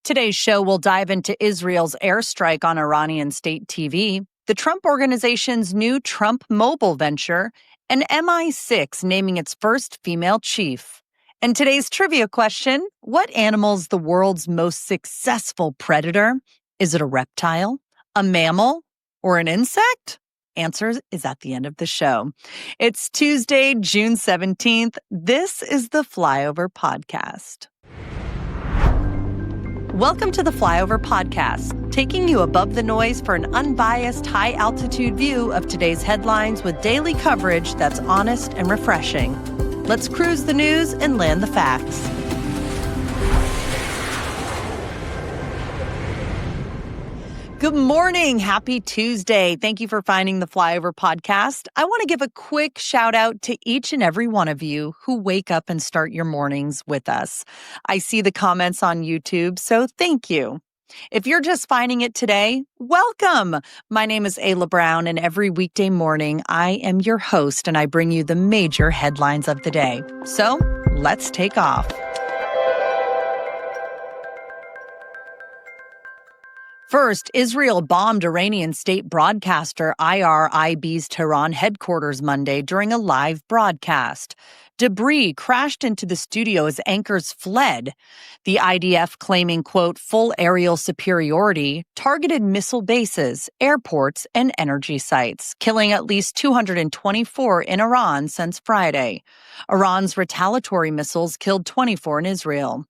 Today's show will dive into Israel's airstrike on Iranian state TV, the Trump Organization's new Trump Mobile venture, and MI6 naming its first female chief. And today's trivia question, what animal's the world's most successful predator? Is it a reptile, a mammal, or an insect? Answer is at the end of the show. It's Tuesday, June 17th. This is the Flyover Podcast. Welcome to the Flyover Podcast, taking you above the noise for an unbiased, high-altitude view of today's headlines with daily coverage that's honest and refreshing. Let's cruise the news and land the facts. Good morning. Happy Tuesday. Thank you for finding the Flyover Podcast. I want to give a quick shout out to each and every one of you who wake up and start your mornings with us. I see the comments on YouTube, so thank you. If you're just finding it today, welcome. My name is Ayla Brown, and every weekday morning, I am your host, and I bring you the major headlines of the day. So let's take off. First, Israel bombed Iranian state broadcaster IRIB's Tehran headquarters Monday during a live broadcast. Debris crashed into the studio as anchors fled. The IDF claiming, quote, full aerial superiority, targeted missile bases, airports, and energy sites, killing at least 224 in Iran since Friday. Iran's retaliatory missiles killed 24 in Israel.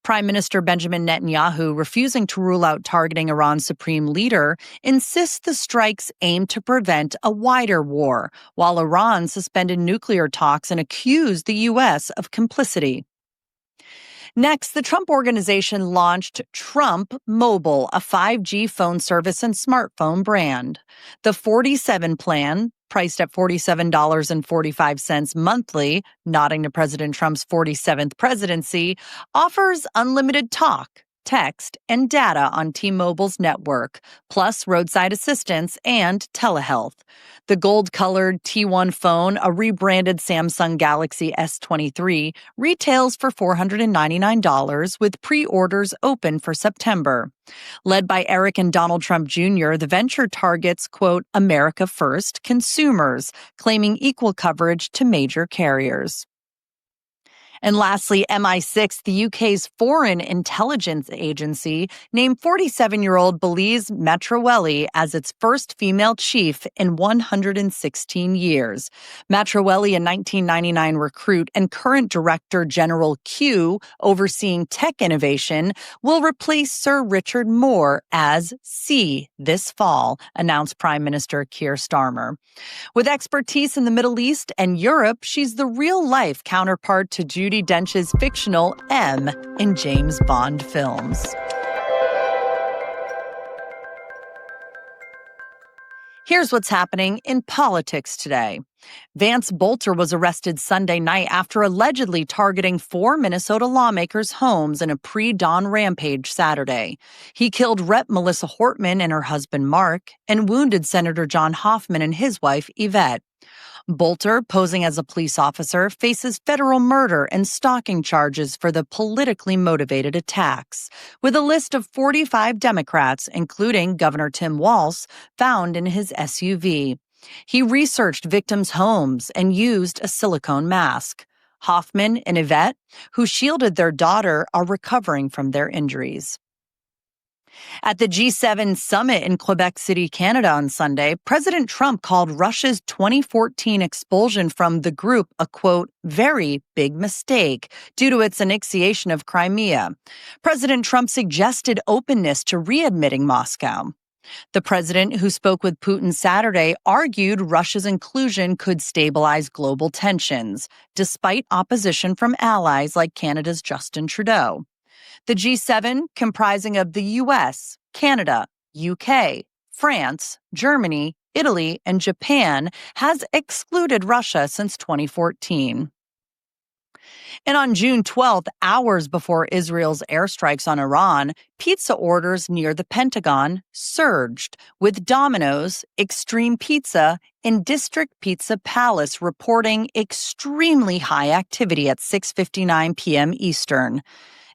Prime Minister Benjamin Netanyahu, refusing to rule out targeting Iran's supreme leader, insists the strikes aim to prevent a wider war, while Iran suspended nuclear talks and accused the U.S. of complicity. Next, the Trump Organization launched Trump Mobile, a 5G phone service and smartphone brand. The 47 plan, priced at $47.45 monthly, nodding to President Trump's 47th presidency, offers unlimited talk, text, and data on T-Mobile's network, plus roadside assistance and telehealth. The gold-colored T1 phone, a rebranded Samsung Galaxy S23, retails for $499 with pre-orders open for September. Led by Eric and Donald Trump Jr., the venture targets, quote, America First consumers, claiming equal coverage to major carriers. And lastly, MI6, the UK's foreign intelligence agency, named 47-year-old Belize Matrawelli as its first female chief in 116 years. Matrawelli, a 1999 recruit and current Director General Q, overseeing tech innovation, will replace Sir Richard Moore as C this fall, announced Prime Minister Keir Starmer. With expertise in the Middle East and Europe, she's the real-life counterpart to Judi Dench's fictional M in James Bond films. Here's what's happening in politics today. Vance Bolter was arrested Sunday night after allegedly targeting 4 Minnesota lawmakers' homes in a pre-dawn rampage Saturday. He killed Rep. Melissa Hortman and her husband Mark and wounded Senator John Hoffman and his wife Yvette. Bolter, posing as a police officer, faces federal murder and stalking charges for the politically motivated attacks, with a list of 45 Democrats, including Governor Tim Walz, found in his SUV. He researched victims' homes and used a silicone mask. Hoffman and Yvette, who shielded their daughter, are recovering from their injuries. At the G7 summit in Quebec City, Canada on Sunday, President Trump called Russia's 2014 expulsion from the group a, quote, very big mistake due to its annexation of Crimea. President Trump suggested openness to readmitting Moscow. The president, who spoke with Putin Saturday, argued Russia's inclusion could stabilize global tensions, despite opposition from allies like Canada's Justin Trudeau. The G7, comprising of the U.S., Canada, UK, France, Germany, Italy, and Japan, has excluded Russia since 2014. And on June 12th, hours before Israel's airstrikes on Iran, pizza orders near the Pentagon surged, with Domino's, Extreme Pizza, and District Pizza Palace reporting extremely high activity at 6:59 p.m. Eastern.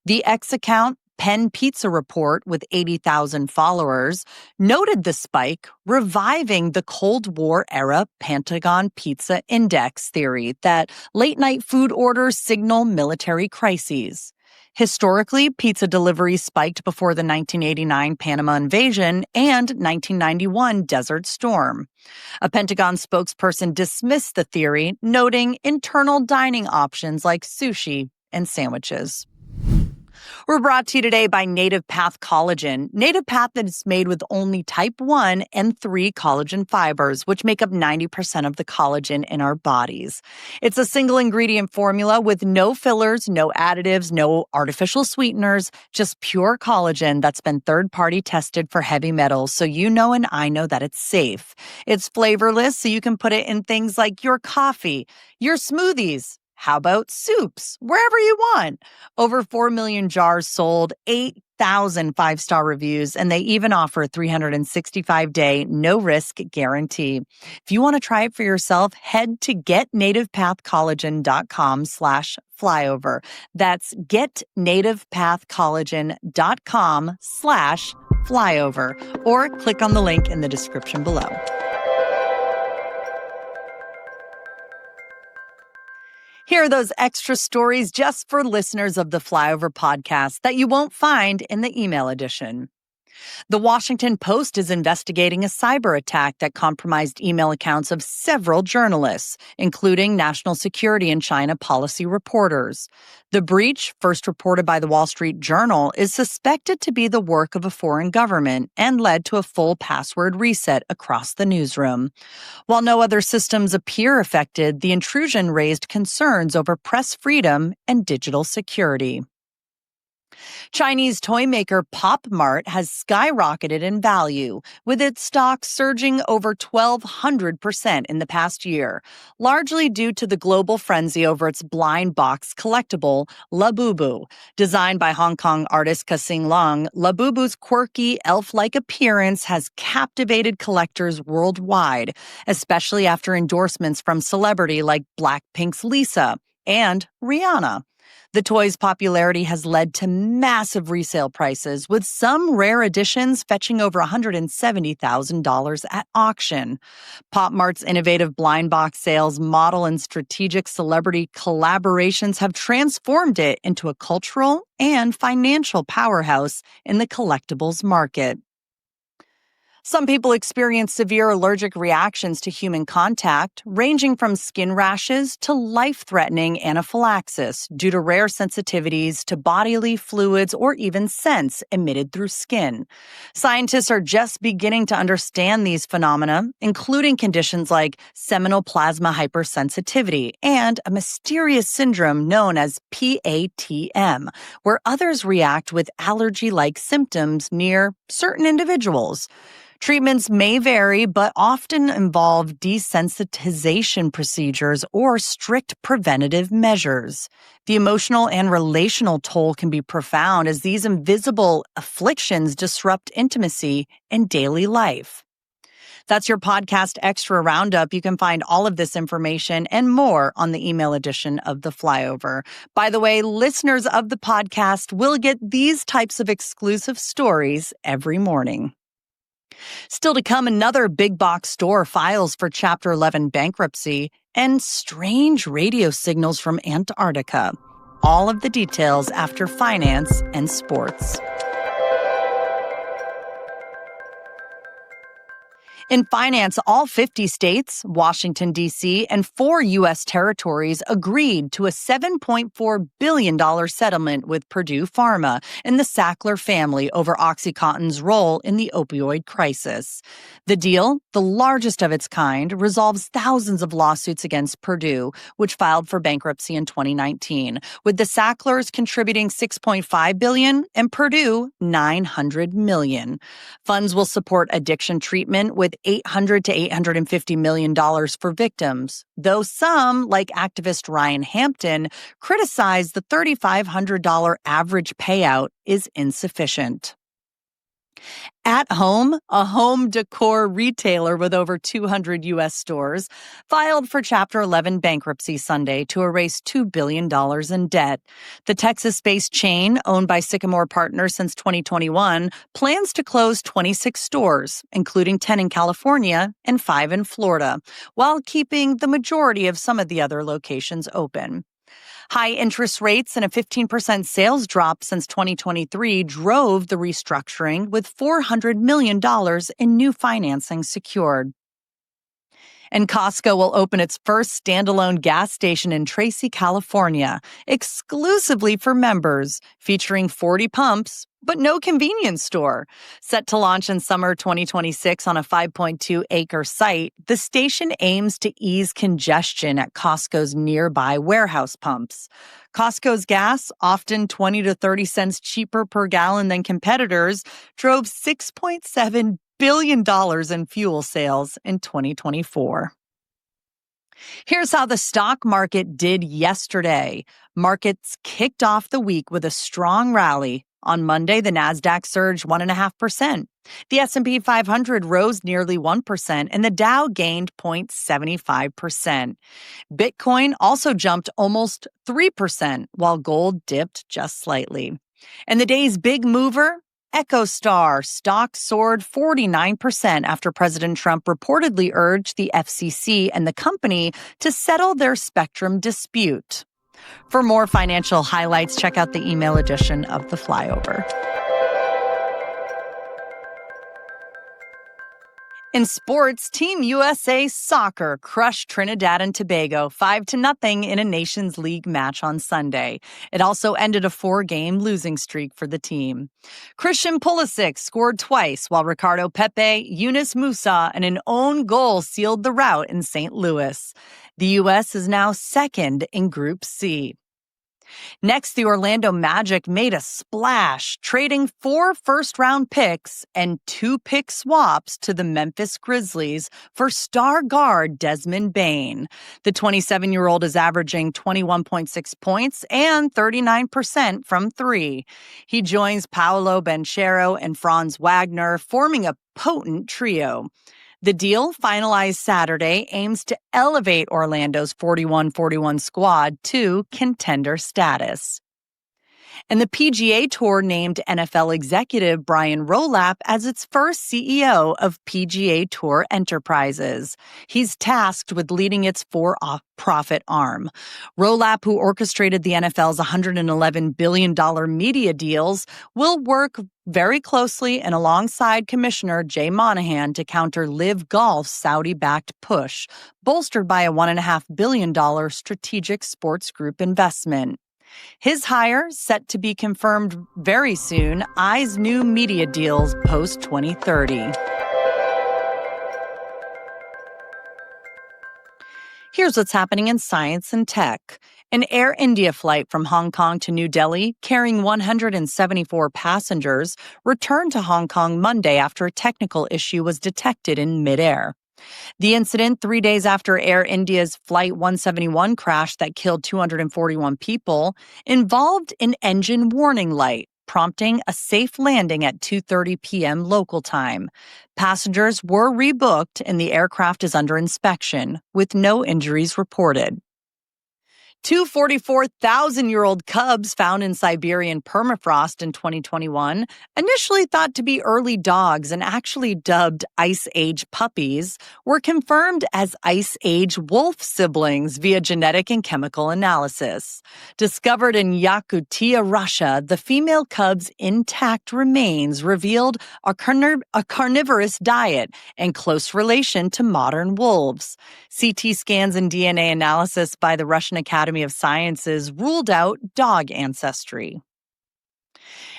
The X account Penn Pizza Report, with 80,000 followers, noted the spike, reviving the Cold War-era Pentagon Pizza Index theory that late-night food orders signal military crises. Historically, pizza deliveries spiked before the 1989 Panama invasion and 1991 Desert Storm. A Pentagon spokesperson dismissed the theory, noting internal dining options like sushi and sandwiches. We're brought to you today by Native Path Collagen. Native Path is made with only type 1 and 3 collagen fibers, which make up 90% of the collagen in our bodies. It's a single ingredient formula with no fillers, no additives, no artificial sweeteners, just pure collagen that's been third-party tested for heavy metals, so you know and I know that it's safe. It's flavorless, so you can put it in things like your coffee, your smoothies. How about soups? Wherever you want. Over 4 million jars sold, 8,000 five-star reviews, and they even offer a 365-day no-risk guarantee. If you want to try it for yourself, head to getnativepathcollagen.com/flyover. That's getnativepathcollagen.com/flyover, or click on the link in the description below. Here are those extra stories just for listeners of the Flyover Podcast that you won't find in the email edition. The Washington Post is investigating a cyber attack that compromised email accounts of several journalists, including national security and China policy reporters. The breach, first reported by the Wall Street Journal, is suspected to be the work of a foreign government and led to a full password reset across the newsroom. While no other systems appear affected, the intrusion raised concerns over press freedom and digital security. Chinese toy maker Pop Mart has skyrocketed in value, with its stock surging over 1,200% in the past year, largely due to the global frenzy over its blind box collectible, Labubu. Designed by Hong Kong artist Ka-Sing Leung, Labubu's quirky, elf-like appearance has captivated collectors worldwide, especially after endorsements from celebrity like Blackpink's Lisa and Rihanna. The toy's popularity has led to massive resale prices, with some rare editions fetching over $170,000 at auction. Pop Mart's innovative blind box sales model and strategic celebrity collaborations have transformed it into a cultural and financial powerhouse in the collectibles market. Some people experience severe allergic reactions to human contact, ranging from skin rashes to life-threatening anaphylaxis due to rare sensitivities to bodily fluids or even scents emitted through skin. Scientists are just beginning to understand these phenomena, including conditions like seminal plasma hypersensitivity and a mysterious syndrome known as PATM, where others react with allergy-like symptoms near certain individuals. Treatments may vary, but often involve desensitization procedures or strict preventative measures. The emotional and relational toll can be profound as these invisible afflictions disrupt intimacy and daily life. That's your podcast extra roundup. You can find all of this information and more on the email edition of the Flyover. By the way, listeners of the podcast will get these types of exclusive stories every morning. Still to come, another big box store files for Chapter 11 bankruptcy and strange radio signals from Antarctica. All of the details after finance and sports. In finance, all 50 states, Washington, D.C., and 4 U.S. territories agreed to a $7.4 billion settlement with Purdue Pharma and the Sackler family over OxyContin's role in the opioid crisis. The deal, the largest of its kind, resolves thousands of lawsuits against Purdue, which filed for bankruptcy in 2019, with the Sacklers contributing $6.5 billion and Purdue $900 million. Funds will support addiction treatment with $800 to $850 million for victims, though some, like activist Ryan Hampton, criticize the $3,500 average payout is insufficient. At Home, a home decor retailer with over 200 U.S. stores, filed for Chapter 11 bankruptcy Sunday to erase $2 billion in debt. The Texas-based chain, owned by Sycamore Partners since 2021, plans to close 26 stores, including 10 in California and 5 in Florida, while keeping the majority of some of the other locations open. High interest rates and a 15% sales drop since 2023 drove the restructuring, with $400 million in new financing secured. And Costco will open its first standalone gas station in Tracy, California, exclusively for members, featuring 40 pumps, but no convenience store. Set to launch in summer 2026 on a 5.2-acre site, the station aims to ease congestion at Costco's nearby warehouse pumps. Costco's gas, often 20 to 30 cents cheaper per gallon than competitors, drove $6.7 billion in fuel sales in 2024. Here's how the stock market did yesterday. Markets kicked off the week with a strong rally. On Monday, the Nasdaq surged 1.5%. The S&P 500 rose nearly 1%, and the Dow gained 0.75%. Bitcoin also jumped almost 3%, while gold dipped just slightly. And the day's big mover, EchoStar stock soared 49% after President Trump reportedly urged the FCC and the company to settle their spectrum dispute. For more financial highlights, check out the email edition of the Flyover. In sports, Team USA Soccer crushed Trinidad and Tobago 5-0 in a Nations League match on Sunday. It also ended a 4-game losing streak for the team. Christian Pulisic scored twice, while Ricardo Pepe, Yunus Musa, and an own goal sealed the rout in St. Louis. The U.S. is now second in Group C. Next, the Orlando Magic made a splash, trading 4 first-round picks and 2 pick swaps to the Memphis Grizzlies for star guard Desmond Bane. The 27-year-old is averaging 21.6 points and 39% from 3. He joins Paolo Banchero and Franz Wagner, forming a potent trio. The deal, finalized Saturday, aims to elevate Orlando's 41-41 squad to contender status. And the PGA Tour named NFL executive Brian Rolapp as its first CEO of PGA Tour Enterprises. He's tasked with leading its for-profit arm. Rolapp, who orchestrated the NFL's $111 billion media deals, will work very closely and alongside Commissioner Jay Monahan to counter Live Golf's Saudi-backed push, bolstered by a $1.5 billion strategic sports group investment. His hire, set to be confirmed very soon, eyes new media deals post-2030. Here's what's happening in science and tech. An Air India flight from Hong Kong to New Delhi, carrying 174 passengers, returned to Hong Kong Monday after a technical issue was detected in midair. The incident, 3 days after Air India's Flight 171 crash that killed 241 people, involved an engine warning light, prompting a safe landing at 2:30 p.m. local time. Passengers were rebooked and the aircraft is under inspection, with no injuries reported. 2 44,000-year-old cubs found in Siberian permafrost in 2021, initially thought to be early dogs and actually dubbed Ice Age puppies, were confirmed as Ice Age wolf siblings via genetic and chemical analysis. Discovered in Yakutia, Russia, the female cub's intact remains revealed a carnivorous diet and close relation to modern wolves. CT scans and DNA analysis by the Russian Academy of Sciences ruled out dog ancestry.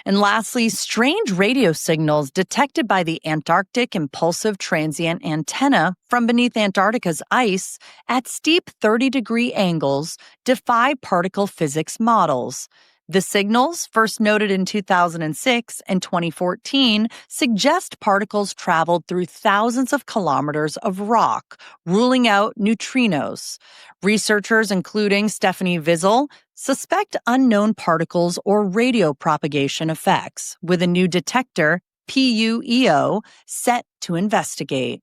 And lastly, strange radio signals detected by the Antarctic Impulsive Transient Antenna from beneath Antarctica's ice at steep 30-degree angles defy particle physics models. The signals, first noted in 2006 and 2014, suggest particles traveled through thousands of kilometers of rock, ruling out neutrinos. Researchers, including Stephanie Wiesel, suspect unknown particles or radio propagation effects, with a new detector PUEO, set to investigate.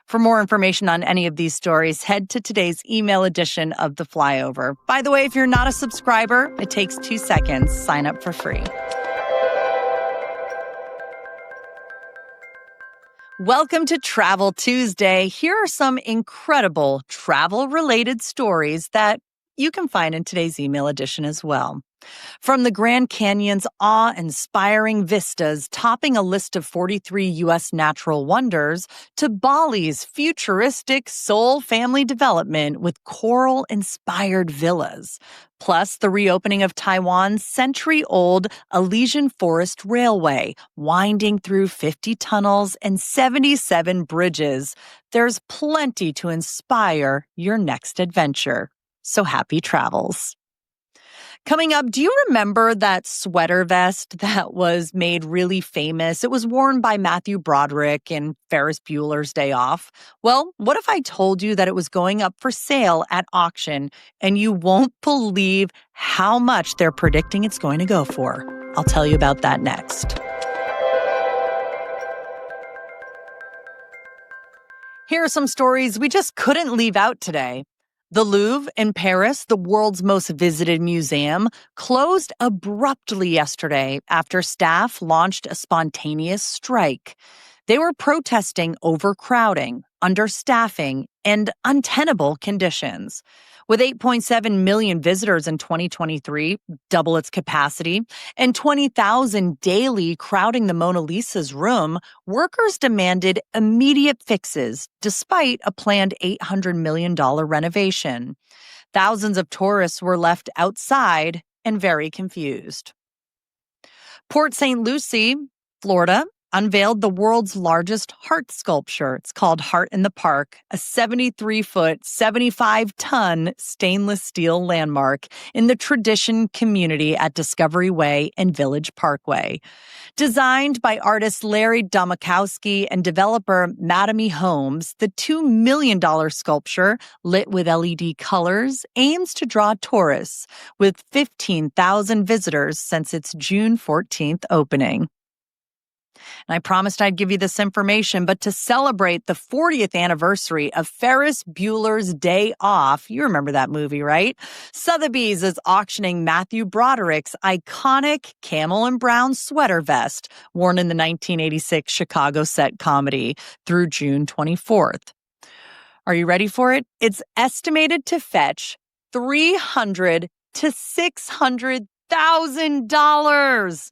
For more information on any of these stories, head to today's email edition of The Flyover. By the way, if you're not a subscriber, it takes 2 seconds. Sign up for free. Welcome to Travel Tuesday. Here are some incredible travel-related stories that you can find in today's email edition as well. From the Grand Canyon's awe-inspiring vistas topping a list of 43 U.S. natural wonders to Bali's futuristic Seoul family development with coral-inspired villas, plus the reopening of Taiwan's century-old Elysian Forest Railway, winding through 50 tunnels and 77 bridges. There's plenty to inspire your next adventure. So happy travels. Coming up, do you remember that sweater vest that was made really famous? It was worn by Matthew Broderick in Ferris Bueller's Day Off. Well, what if I told you that it was going up for sale at auction and you won't believe how much they're predicting it's going to go for? I'll tell you about that next. Here are some stories we just couldn't leave out today. The Louvre in Paris, the world's most visited museum, closed abruptly yesterday after staff launched a spontaneous strike. They were protesting overcrowding, understaffing, and untenable conditions. With 8.7 million visitors in 2023, double its capacity, and 20,000 daily crowding the Mona Lisa's room, workers demanded immediate fixes despite a planned $800 million renovation. Thousands of tourists were left outside and very confused. Port St. Lucie, Florida, unveiled the world's largest heart sculpture. It's called Heart in the Park, a 73-foot, 75-ton stainless steel landmark in the Tradition community at Discovery Way and Village Parkway. Designed by artist Larry Domachowski and developer Mattamy Homes, the $2 million sculpture, lit with LED colors, aims to draw tourists, with 15,000 visitors since its June 14th opening. And I promised I'd give you this information, but to celebrate the 40th anniversary of Ferris Bueller's Day Off, you remember that movie, right? Sotheby's is auctioning Matthew Broderick's iconic camel and brown sweater vest worn in the 1986 Chicago set comedy through June 24th. Are you ready for it? It's estimated to fetch $300,000 to $600,000.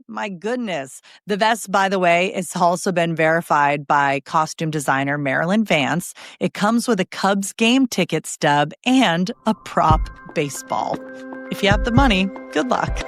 My goodness. The vest, by the way, has also been verified by costume designer Marilyn Vance. It comes with a Cubs game ticket stub and a prop baseball. If you have the money, good luck.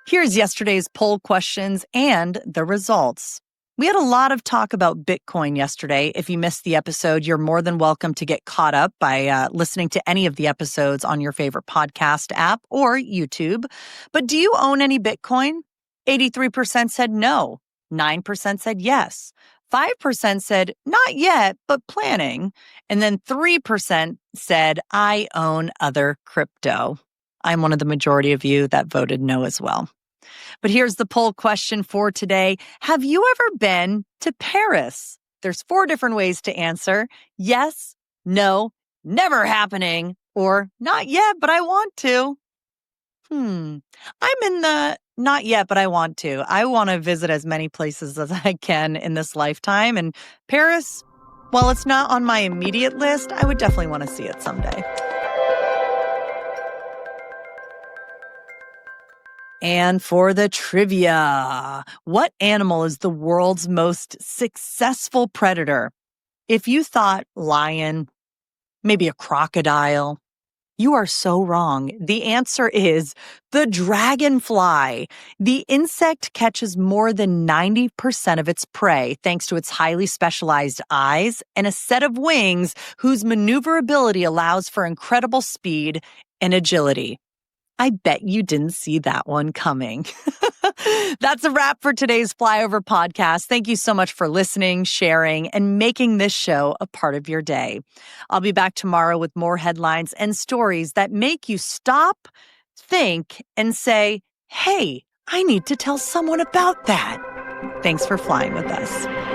Here's yesterday's poll questions and the results. We had a lot of talk about Bitcoin yesterday. If you missed the episode, you're more than welcome to get caught up by listening to any of the episodes on your favorite podcast app or YouTube. But do you own any Bitcoin? 83% said no. 9% said yes. 5% said not yet, but planning. And then 3% said, I own other crypto. I'm one of the majority of you that voted no as well. But here's the poll question for today. Have you ever been to Paris? There's 4 different ways to answer. Yes, no, never happening, or not yet, but I want to. I'm in the not yet, but I want to. I want to visit as many places as I can in this lifetime. And Paris, while it's not on my immediate list, I would definitely want to see it someday. And for the trivia, what animal is the world's most successful predator? If you thought lion, maybe a crocodile, you are so wrong. The answer is the dragonfly. The insect catches more than 90% of its prey thanks to its highly specialized eyes and a set of wings whose maneuverability allows for incredible speed and agility. I bet you didn't see that one coming. That's a wrap for today's Flyover Podcast. Thank you so much for listening, sharing, and making this show a part of your day. I'll be back tomorrow with more headlines and stories that make you stop, think and say, hey, I need to tell someone about that. Thanks for flying with us.